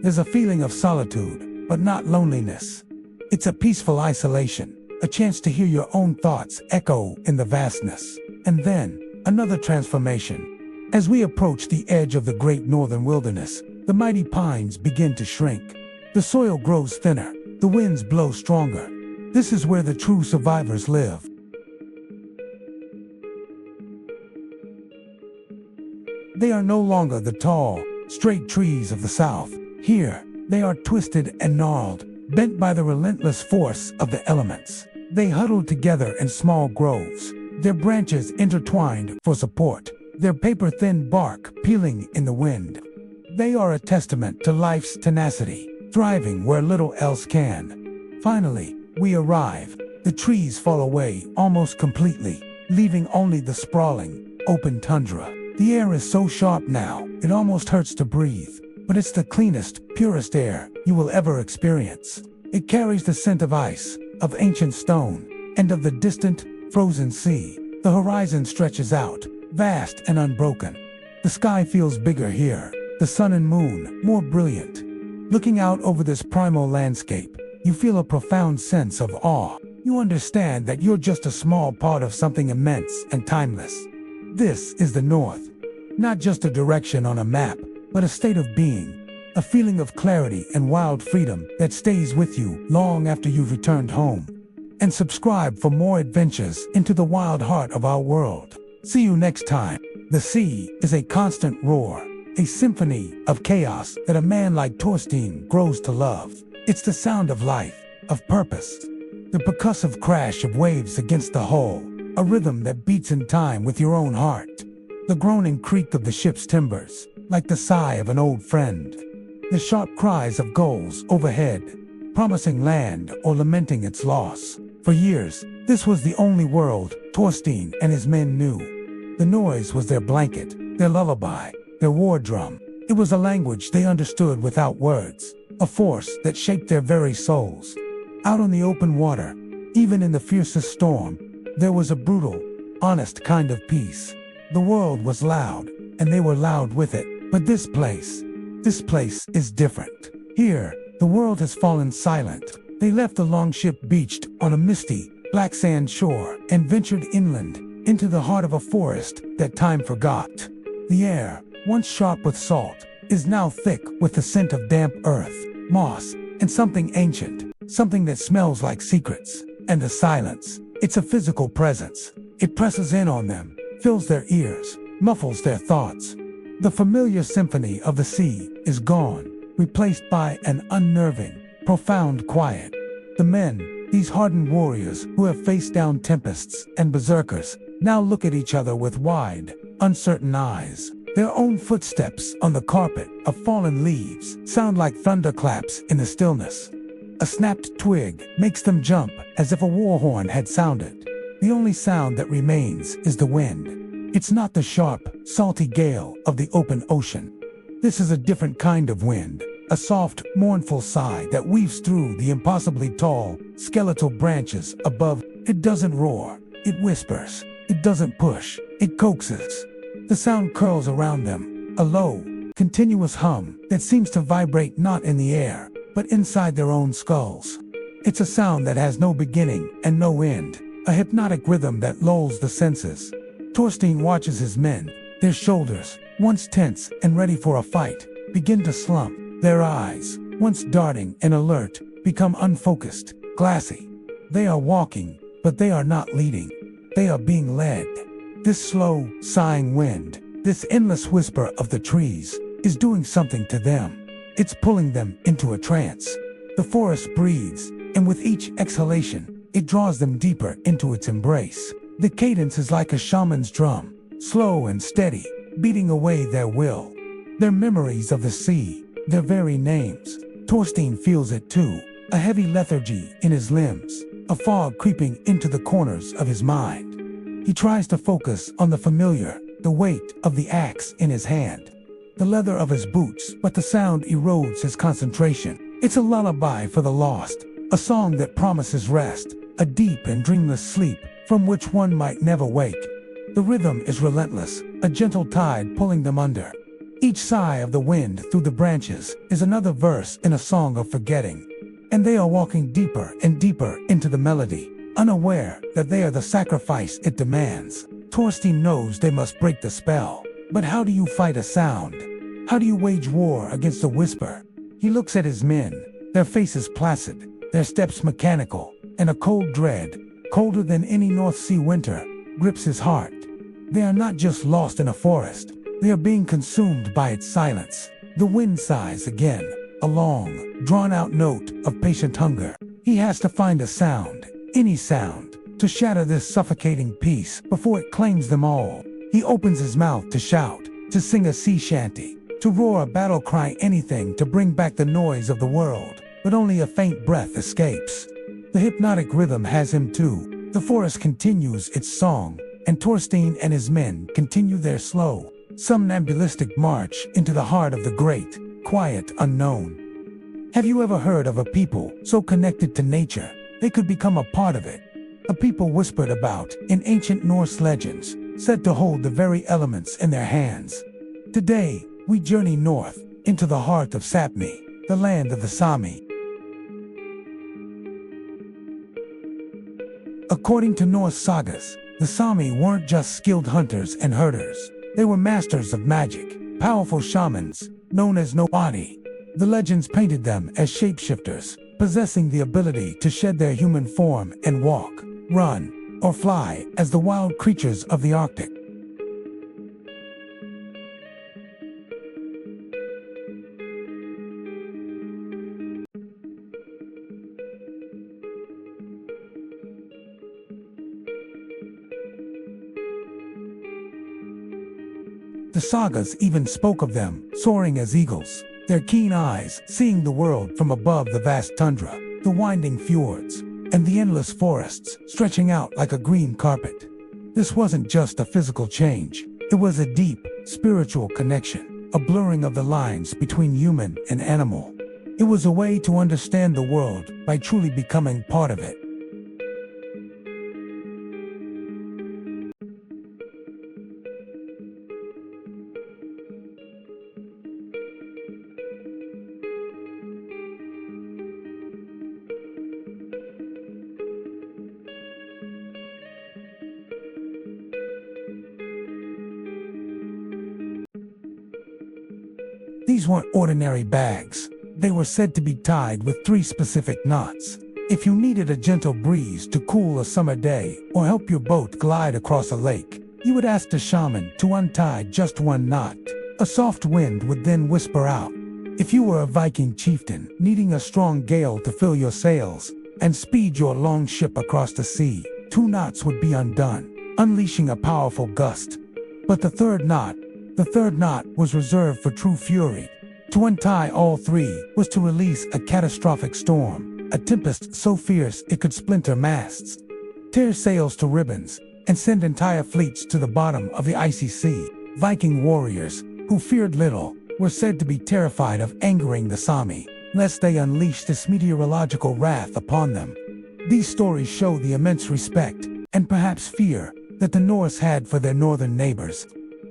There's a feeling of solitude, but not loneliness. It's a peaceful isolation, a chance to hear your own thoughts echo in the vastness. And then, another transformation. As we approach the edge of the great northern wilderness, the mighty pines begin to shrink. The soil grows thinner, the winds blow stronger. This is where the true survivors live. They are no longer the tall, straight trees of the south. Here, they are twisted and gnarled, bent by the relentless force of the elements. They huddle together in small groves, their branches intertwined for support, their paper-thin bark peeling in the wind. They are a testament to life's tenacity, thriving where little else can. Finally, we arrive. The trees fall away almost completely, leaving only the sprawling, open tundra. The air is so sharp now, it almost hurts to breathe, but it's the cleanest, purest air you will ever experience. It carries the scent of ice, of ancient stone, and of the distant, frozen sea. The horizon stretches out, vast and unbroken. The sky feels bigger here, the sun and moon more brilliant. Looking out over this primal landscape, you feel a profound sense of awe. You understand that you're just a small part of something immense and timeless. This is the North. Not just a direction on a map, but a state of being. A feeling of clarity and wild freedom that stays with you long after you've returned home. And subscribe for more adventures into the wild heart of our world. See you next time. The sea is a constant roar, a symphony of chaos that a man like Thorstein grows to love. It's the sound of life, of purpose. The percussive crash of waves against the hull, a rhythm that beats in time with your own heart. The groaning creak of the ship's timbers, like the sigh of an old friend. The sharp cries of gulls overhead, promising land or lamenting its loss. For years, this was the only world Thorstein and his men knew. The noise was their blanket, their lullaby, their war drum. It was a language they understood without words, a force that shaped their very souls. Out on the open water, even in the fiercest storm, there was a brutal, honest kind of peace. The world was loud, and they were loud with it. But this place is different. Here, the world has fallen silent. They left the longship beached on a misty, black sand shore and ventured inland into the heart of a forest that time forgot. The air, once sharp with salt, is now thick with the scent of damp earth, moss, and something ancient, something that smells like secrets. And the silence, it's a physical presence. It presses in on them, fills their ears, muffles their thoughts. The familiar symphony of the sea is gone, replaced by an unnerving, profound quiet. The men, these hardened warriors who have faced down tempests and berserkers, now look at each other with wide, uncertain eyes. Their own footsteps on the carpet of fallen leaves sound like thunderclaps in the stillness. A snapped twig makes them jump as if a war horn had sounded. The only sound that remains is the wind. It's not the sharp, salty gale of the open ocean. This is a different kind of wind, a soft, mournful sigh that weaves through the impossibly tall, skeletal branches above. It doesn't roar, it whispers. It doesn't push, it coaxes. The sound curls around them, a low, continuous hum that seems to vibrate not in the air, but inside their own skulls. It's a sound that has no beginning and no end, a hypnotic rhythm that lulls the senses. Thorstein watches his men, their shoulders, once tense and ready for a fight, begin to slump. Their eyes, once darting and alert, become unfocused, glassy. They are walking, but they are not leading. They are being led. This slow, sighing wind, this endless whisper of the trees, is doing something to them. It's pulling them into a trance. The forest breathes, and with each exhalation, it draws them deeper into its embrace. The cadence is like a shaman's drum, slow and steady, beating away their will. Their memories of the sea, their very names. Thorstein feels it too, a heavy lethargy in his limbs, a fog creeping into the corners of his mind. He tries to focus on the familiar, the weight of the axe in his hand, the leather of his boots, but the sound erodes his concentration. It's a lullaby for the lost, a song that promises rest, a deep and dreamless sleep from which one might never wake. The rhythm is relentless, a gentle tide pulling them under. Each sigh of the wind through the branches is another verse in a song of forgetting. and they are walking deeper and deeper into the melody, unaware that they are the sacrifice it demands. Thorstein knows they must break the spell. But how do you fight a sound? How do you wage war against a whisper? He looks at his men, their faces placid, their steps mechanical, and a cold dread, colder than any North Sea winter, grips his heart. They are not just lost in a forest, they are being consumed by its silence. The wind sighs again, a long, drawn-out note of patient hunger. He has to find a sound, any sound, to shatter this suffocating peace before it claims them all. He opens his mouth to shout, to sing a sea shanty, to roar a battle cry, anything to bring back the noise of the world, but only a faint breath escapes. The hypnotic rhythm has him too. The forest continues its song, and Thorstein and his men continue their slow, somnambulistic march into the heart of the great, quiet unknown. Have you ever heard of a people so connected to nature, they could become a part of it? A people whispered about in ancient Norse legends, said to hold the very elements in their hands. Today, we journey north, into the heart of Sapmi, the land of the Sami. According to Norse sagas, the Sami weren't just skilled hunters and herders. They were masters of magic, powerful shamans, known as Noati. The legends painted them as shapeshifters, possessing the ability to shed their human form and walk, run, or fly as the wild creatures of the Arctic. The sagas even spoke of them soaring as eagles, their keen eyes seeing the world from above the vast tundra, the winding fjords, and the endless forests stretching out like a green carpet. This wasn't just a physical change, it was a deep, spiritual connection, a blurring of the lines between human and animal. It was a way to understand the world by truly becoming part of it. These weren't ordinary bags. They were said to be tied with 3 specific knots. If you needed a gentle breeze to cool a summer day or help your boat glide across a lake, you would ask the shaman to untie just 1 knot. A soft wind would then whisper out. If you were a Viking chieftain needing a strong gale to fill your sails and speed your longship across the sea, 2 knots would be undone, unleashing a powerful gust. But the third knot was reserved for true fury. To untie all 3 was to release a catastrophic storm, a tempest so fierce it could splinter masts, tear sails to ribbons, and send entire fleets to the bottom of the icy sea. Viking warriors, who feared little, were said to be terrified of angering the Sami, lest they unleash this meteorological wrath upon them. These stories show the immense respect, and perhaps fear, that the Norse had for their northern neighbors.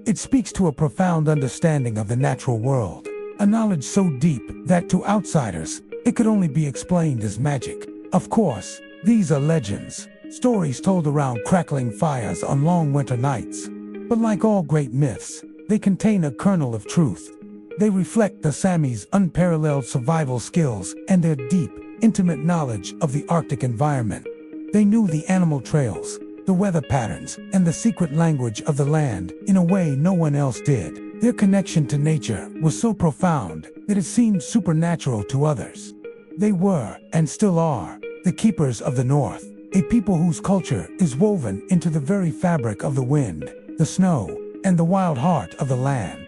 It speaks to a profound understanding of the natural world, a knowledge so deep that to outsiders, it could only be explained as magic. Of course, these are legends, stories told around crackling fires on long winter nights. But like all great myths, they contain a kernel of truth. They reflect the Sami's unparalleled survival skills and their deep, intimate knowledge of the Arctic environment. They knew the animal trails, the weather patterns, and the secret language of the land in a way no one else did. Their connection to nature was so profound that it seemed supernatural to others. They were, and still are, the keepers of the North, a people whose culture is woven into the very fabric of the wind, the snow, and the wild heart of the land.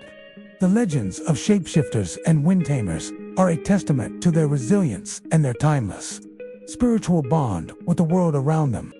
The legends of shapeshifters and wind-tamers are a testament to their resilience and their timeless, spiritual bond with the world around them.